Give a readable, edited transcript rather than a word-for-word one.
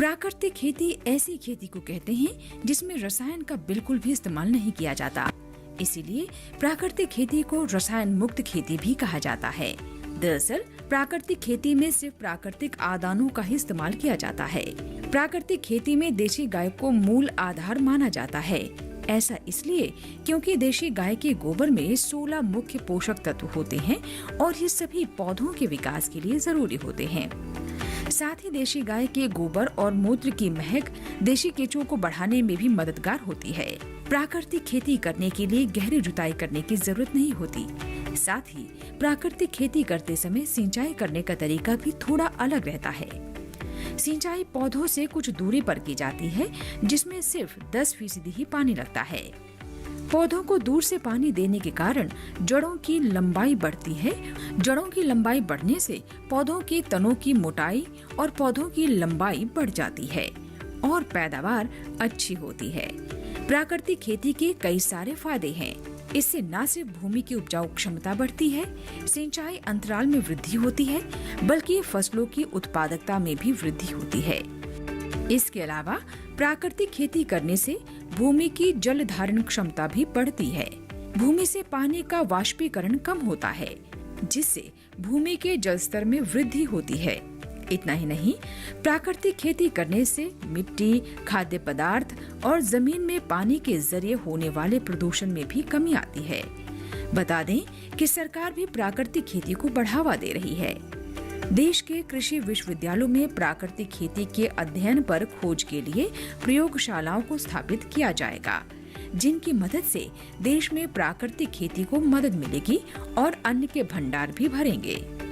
प्राकृतिक खेती ऐसी खेती को कहते हैं जिसमें रसायन का बिल्कुल भी इस्तेमाल नहीं किया जाता। इसीलिए प्राकृतिक खेती को रसायन मुक्त खेती भी कहा जाता है। दरअसल प्राकृतिक खेती में सिर्फ प्राकृतिक आदानों का ही इस्तेमाल किया जाता है। प्राकृतिक खेती में देशी गाय को मूल आधार माना जाता है। ऐसा इसलिए क्योंकि देशी गाय के गोबर में 16 मुख्य पोषक तत्व होते हैं और ये सभी पौधों के विकास के लिए जरूरी होते हैं। साथ ही देशी गाय के गोबर और मूत्र की महक देशी केंचुओं को बढ़ाने में भी मददगार होती है। प्राकृतिक खेती करने के लिए गहरी जुताई करने की जरूरत नहीं होती। साथ ही प्राकृतिक खेती करते समय सिंचाई करने का तरीका भी थोड़ा अलग रहता है। सिंचाई पौधों से कुछ दूरी पर की जाती है, जिसमें सिर्फ 10% ही पानी लगता है। पौधों को दूर से पानी देने के कारण जड़ों की लंबाई बढ़ती है। जड़ों की लंबाई बढ़ने से पौधों के तनों की मोटाई और पौधों की लंबाई बढ़ जाती है और पैदावार अच्छी होती है। प्राकृतिक खेती के कई सारे फायदे हैं। इससे न सिर्फ भूमि की उपजाऊ क्षमता बढ़ती है, सिंचाई अंतराल में वृद्धि होती है, बल्कि फसलों की उत्पादकता में भी वृद्धि होती है। इसके अलावा प्राकृतिक खेती करने से भूमि की जल धारण क्षमता भी बढ़ती है। भूमि से पानी का वाष्पीकरण कम होता है, जिससे भूमि के जल स्तर में वृद्धि होती है। इतना ही नहीं, प्राकृतिक खेती करने से मिट्टी, खाद्य पदार्थ और जमीन में पानी के जरिए होने वाले प्रदूषण में भी कमी आती है। बता दें कि सरकार भी प्राकृतिक खेती को बढ़ावा दे रही है। देश के कृषि विश्वविद्यालयों में प्राकृतिक खेती के अध्ययन पर खोज के लिए प्रयोगशालाओं को स्थापित किया जाएगा, जिनकी मदद से देश में प्राकृतिक खेती को मदद मिलेगी और अन्न के भंडार भी भरेंगे।